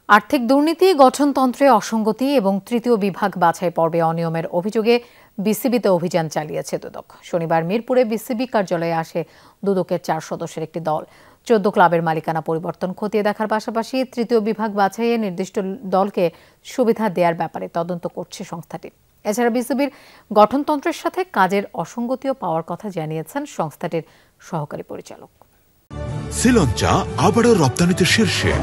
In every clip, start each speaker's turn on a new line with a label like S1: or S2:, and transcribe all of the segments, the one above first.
S1: আর্থিক দুর্নীতি, গঠনতন্ত্রে অসঙ্গতি এবং তৃতীয় বিভাগ বাছাই পর্বে অনিয়মের অভিযোগে বিসিবিতে অভিযান চালিয়েছে দুদক। শনিবার মিরপুরে বিসিবি কার্যালয়ে আসে দুদকের 4 সদস্যের একটি দল। 14 ক্লাবের মালিকানা পরিবর্তন খতিয়ে দেখার পাশাপাশি তৃতীয় বিভাগ বাছাইয়ে নির্দিষ্ট দলকে সুবিধা দেওয়ার ব্যাপারে তদন্ত করছে সংস্থাটি। এছাড়া বিসিবির গঠনতন্ত্রের সাথে কাজের অসঙ্গতিও পাওয়ার কথা জানিয়েছেন সংস্থাটির সহকারী পরিচালক।
S2: শ্রীলঙ্কা আবারও রপ্তানিতে শীর্ষে।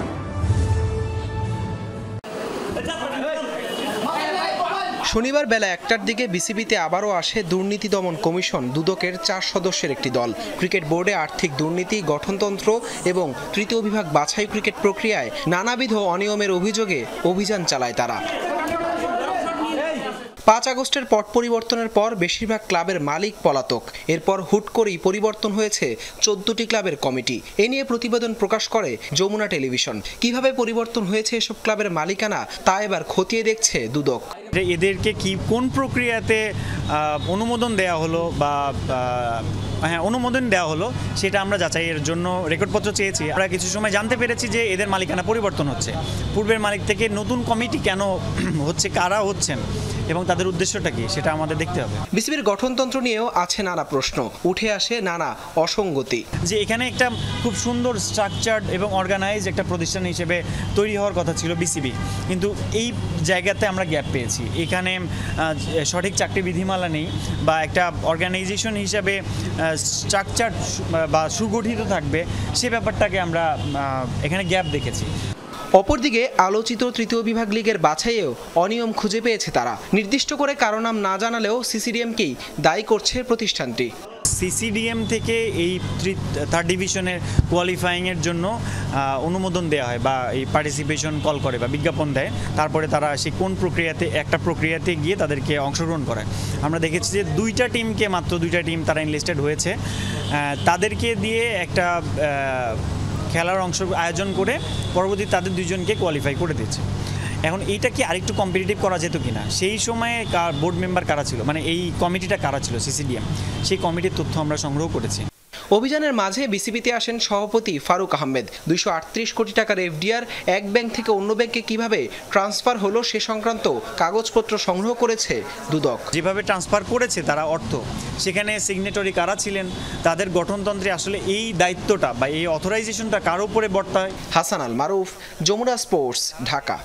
S3: শনিবার বেলা 1টার দিকে বিসিবিতে আবারও আসে দুর্নীতি দমন কমিশন দুদকের 4 সদস্যের একটি দল। ক্রিকেট বোর্ডে আর্থিক দুর্নীতি, গঠনতন্ত্র এবং তৃতীয় বিভাগ বাছাই ক্রিকেট প্রক্রিয়ায় নানাবিধ অনিয়মের অভিযোগে অভিযান চালায় তারা। 5 আগস্টের পট পরিবর্তনের পর বেশিরভাগ ক্লাবের মালিক পলাতক। এরপর হুট করেই পরিবর্তন হয়েছে 14টি ক্লাবের কমিটি। এ নিয়ে প্রতিবেদন প্রকাশ করে যমুনা টেলিভিশন। কিভাবে পরিবর্তন হয়েছে এসব ক্লাবের মালিকানা তা এবার খতিয়ে দেখছে দুদক।
S4: এদেরকে কোন প্রক্রিয়াতে অনুমোদন দেওয়া হলো বা অনুমোদন দেওয়া হলো সেটা আমরা যাচাইয়ের জন্য রেকর্ডপত্র চেয়েছি। আমরা কিছু সময় জানতে পেরেছি যে এদের মালিকানা পরিবর্তন হচ্ছে। পূর্বের মালিক থেকে নতুন কমিটি কেন হচ্ছে, কারা হচ্ছেন এবং তাদের উদ্দেশ্যটা কি সেটা আমাদের দেখতে হবে।
S3: বিসিবির গঠনতন্ত্র নিয়েও আছে নানা প্রশ্ন, উঠে আসে নানা অসঙ্গতি।
S4: যে এখানে একটা খুব সুন্দর স্ট্রাকচার্ড এবং অর্গানাইজ একটা প্রতিষ্ঠান হিসেবে তৈরি হওয়ার কথা ছিল বিসিবি, কিন্তু এই জায়গাতে আমরা গ্যাপ পেয়েছি। এখানে সঠিক চাকরি বিধিমালা নেই বা একটা অর্গানাইজেশন হিসাবে স্ট্রাকচার বা সুগঠিত থাকবে সে ব্যাপারটাকে আমরা এখানে গ্যাপ দেখেছি।
S3: অপরদিকে আলোচিত তৃতীয় বিভাগ লিগের বাছাইয়েও অনিয়ম খুঁজে পেয়েছে তারা। নির্দিষ্ট করে কারো নাম না জানালেও সিসিডিএমকেই দায়ী করছে প্রতিষ্ঠানটি।
S4: সিসিডিএম থেকে এই থার্ড ডিভিশনের কোয়ালিফাইংয়ের জন্য অনুমোদন দেওয়া হয় বা এই পার্টিসিপেশন কল করে বা বিজ্ঞাপন দেয়। তারপরে তারা সেই কোন প্রক্রিয়াতে একটা প্রক্রিয়াতে গিয়ে তাদেরকে অংশগ্রহণ করায়। আমরা দেখেছি যে মাত্র দুইটা টিম তারা এনলিস্টেড হয়েছে। তাদেরকে দিয়ে একটা খেলার আয়োজন করে পরবর্তী তাদের দুইজনকে কোয়ালিফাই করে দিয়েছে। এখন এইটা কি আরেকটু কম্পিটিটিভ করা যেত কিনা, সেই সময়ে বোর্ড মেম্বার কারা ছিল, মানে এই কমিটিটা কারা ছিল সিসিডিএম, সেই কমিটির তথ্য আমরা সংগ্রহ করেছি।
S3: অভিযানের মাঝে বিসিবিতে আসেন সভাপতি ফারুক আহমেদ। 238 কোটি টাকার এফডিআর এক ব্যাংক থেকে অন্য ব্যাংকে কিভাবে ট্রান্সফার হলো সে সংক্রান্ত কাগজপত্র সংগ্রহ করেছে দুদক।
S4: যেভাবে ট্রান্সফার করেছে তারা অর্থ, সেখানে সিগনেটরি কারা ছিলেন, তাদের গঠনতন্ত্রে আসলে এই দায়িত্বটা বা এই অথরাইজেশনটা কার উপরে বর্তায়।
S3: হাসান আল মারুফ, যমুনা স্পোর্টস, ঢাকা।